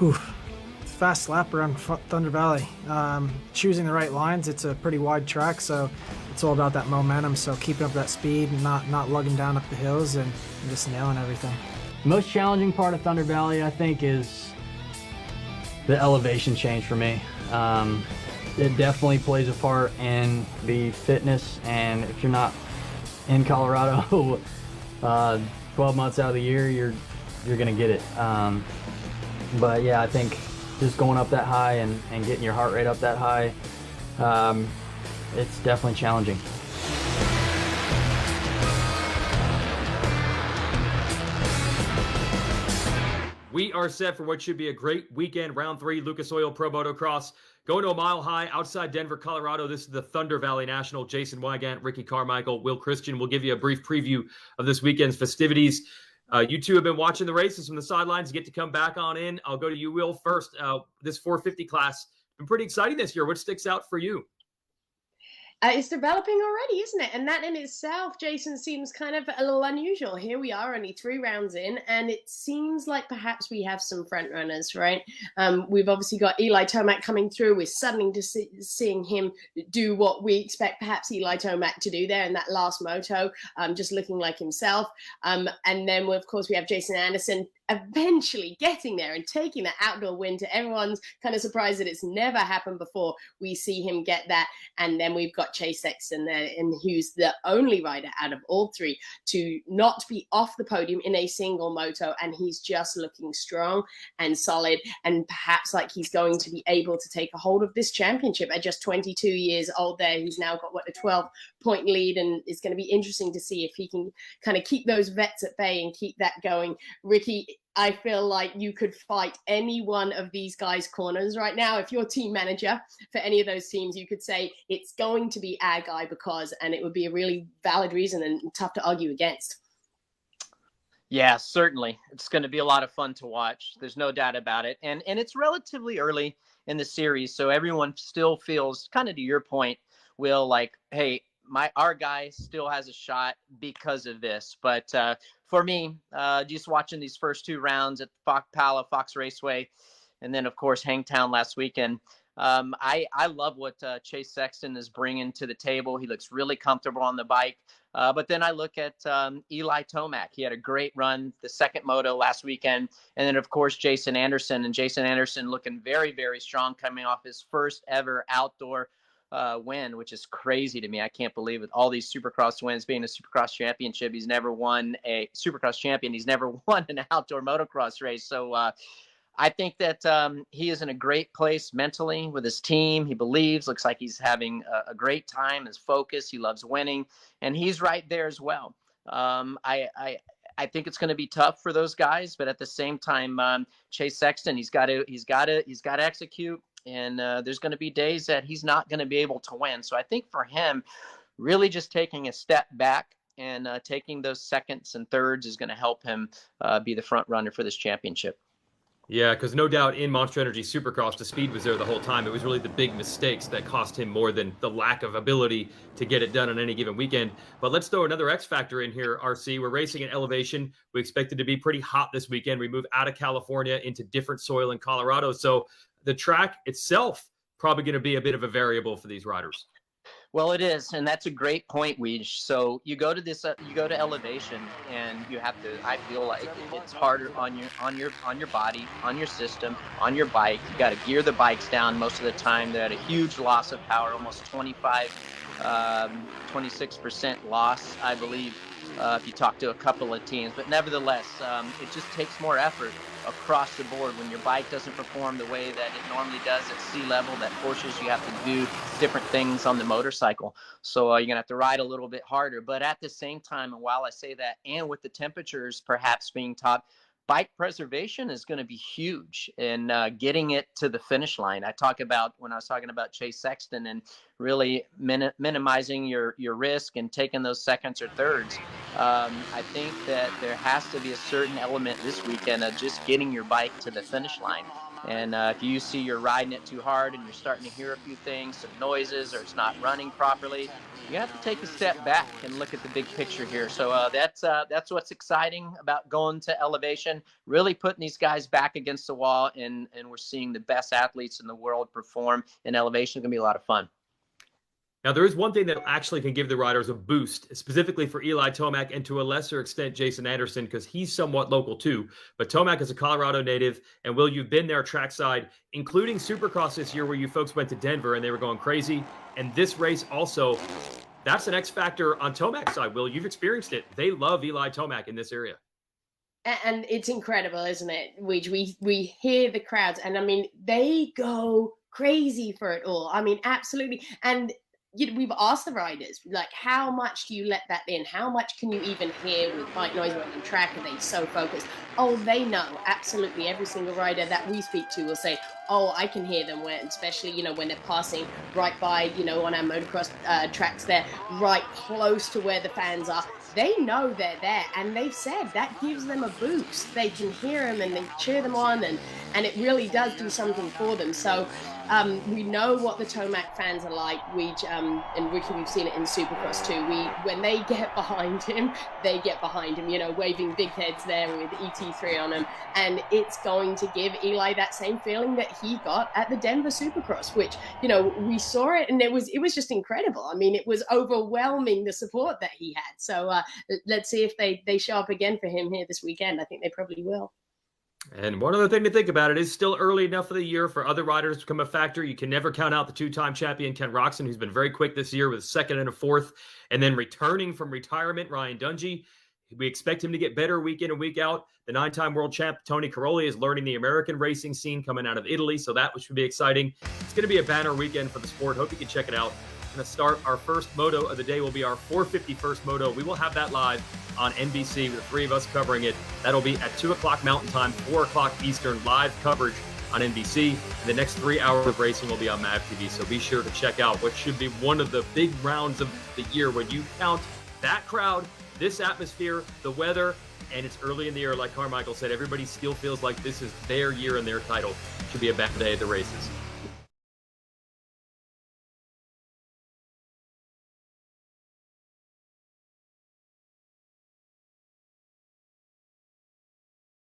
Oof. Fast lap around Thunder Valley. Choosing the right lines. It's a pretty wide track, so it's all about that momentum. So keeping up that speed and not lugging down up the hills and just nailing everything. The most challenging part of Thunder Valley, I think, is the elevation change for me. It definitely plays a part in the fitness, and if you're not in Colorado 12 months out of the year, you're gonna get it. But yeah, I think just going up that high and getting your heart rate up that high, it's definitely challenging. We are set for what should be a great weekend. Round 3, Lucas Oil Pro Motocross. Going to a mile high outside Denver, Colorado. This is the Thunder Valley National. Jason Weigandt, Ricky Carmichael, Will Christien will give you a brief preview of this weekend's festivities. You two have been watching the races from the sidelines. You get to come back on in. I'll go to you, Will, first. This 450 class been pretty exciting this year. What sticks out for you? It's developing already, isn't it? And that in itself, Jason, seems kind of a little unusual. Here we are, only 3 rounds in, and it seems like perhaps we have some front runners, right? We've obviously got Eli Tomac coming through. We're suddenly just seeing him do what we expect perhaps Eli Tomac to do there in that last moto, just looking like himself. And then, of course, we have Jason Anderson eventually getting there and taking that outdoor win to everyone's kind of surprised that it's never happened before. We see him get that. And then we've got Chase Sexton there, and who's the only rider out of all 3 to not be off the podium in a single moto. And he's just looking strong and solid, and perhaps like he's going to be able to take a hold of this championship at just 22 years old there. He's now got, what, a 12-point lead, and it's going to be interesting to see if he can kind of keep those vets at bay and keep that going. Ricky, I feel like you could fight any one of these guys' corners right now. If you're team manager for any of those teams, you could say it's going to be our guy because, and it would be a really valid reason and tough to argue against. Yeah, certainly. It's going to be a lot of fun to watch. There's no doubt about it. And it's relatively early in the series, so everyone still feels, kind of to your point, Will, like, hey, our guy still has a shot because of this. But for me, just watching these first 2 rounds at Fox Raceway, and then, of course, Hangtown last weekend, I love what Chase Sexton is bringing to the table. He looks really comfortable on the bike. But then I look at Eli Tomac. He had a great run the second moto last weekend. And then, of course, Jason Anderson. And Jason Anderson looking very, very strong, coming off his first ever outdoor win, which is crazy to me. I can't believe it. All these Supercross wins, being a Supercross championship, he's never won a Supercross champion. He's never won an outdoor motocross race. So I think that he is in a great place mentally with his team. He believes, looks like he's having a great time, his focus. He loves winning, and he's right there as well. I think it's going to be tough for those guys, but at the same time, Chase Sexton, he's got to execute. And there's going to be days that he's not going to be able to win. So I think for him, really just taking a step back and taking those seconds and thirds is going to help him be the front runner for this championship. Yeah, because no doubt in Monster Energy Supercross, the speed was there the whole time. It was really the big mistakes that cost him more than the lack of ability to get it done on any given weekend. But let's throw another X factor in here, RC. We're racing at elevation. We expect it to be pretty hot this weekend. We move out of California into different soil in Colorado. So the track itself probably going to be a bit of a variable for these riders. Well, it is, and that's a great point, Weege. So you go to elevation, and you have to. I feel like it's harder on your body, on your system, on your bike. You got to gear the bikes down most of the time. They had a huge loss of power, almost 26% loss, I believe, if you talk to a couple of teams. But nevertheless, it just takes more effort across the board when your bike doesn't perform the way that it normally does at sea level. That forces you have to do different things on the motorcycle. So you're gonna have to ride a little bit harder. But at the same time, and while I say that, and with the temperatures perhaps being top, bike preservation is going to be huge in getting it to the finish line. When I was talking about Chase Sexton and really minimizing your risk and taking those seconds or thirds. I think that there has to be a certain element this weekend of just getting your bike to the finish line. And if you see you're riding it too hard and you're starting to hear a few things, some noises, or it's not running properly, you have to take a step back and look at the big picture here. So that's what's exciting about going to elevation, really putting these guys back against the wall, and we're seeing the best athletes in the world perform in elevation. It's going to be a lot of fun. Now, there is one thing that actually can give the riders a boost, specifically for Eli Tomac and to a lesser extent Jason Anderson, because he's somewhat local too. But Tomac is a Colorado native, and Will, you've been there trackside, including Supercross this year where you folks went to Denver and they were going crazy. And this race also, that's an X factor on Tomac's side. Will, you've experienced it. They love Eli Tomac in this area. And it's incredible, isn't it? We hear the crowds, and I mean, they go crazy for it all. I mean, absolutely. And we've asked the riders, like, how much do you let that in? How much can you even hear with bike noise on track? Are they so focused? Oh, they know. Absolutely. Every single rider that we speak to will say, oh, I can hear them, when, especially, when they're passing right by, on our motocross tracks there, right close to where the fans are. They know they're there, and they've said that gives them a boost. They can hear them and they cheer them on, and it really does do something for them. So we know what the Tomac fans are like. And Ricky, we've seen it in Supercross too. When they get behind him, they get behind him, waving big heads there with ET3 on them. And it's going to give Eli that same feeling that he got at the Denver Supercross, which, we saw it, and it was just incredible. I mean, it was overwhelming, the support that he had. So let's see if they show up again for him here this weekend. I think they probably will. And one other thing to think about, it is still early enough of the year for other riders to become a factor. You can never count out the two-time champion Ken Roczen, who's been very quick this year with a second and a fourth. And then returning from retirement, Ryan Dungey. We expect him to get better week in and week out. The 9-time world champ Tony Caroli is learning the American racing scene coming out of Italy, so that should be exciting. It's going to be a banner weekend for the sport. Hope you can check it out. We're going to start our first moto of the day. Will be our 451st moto. We will have that live on NBC with the three of us covering it. That'll be at 2 o'clock Mountain Time, 4 o'clock Eastern, live coverage on NBC. And the next 3 hours of racing will be on MAV TV, so be sure to check out what should be one of the big rounds of the year when you count that crowd, this atmosphere, the weather, and it's early in the year. Like Carmichael said, everybody still feels like this is their year and their title. Should be a bad day at the races.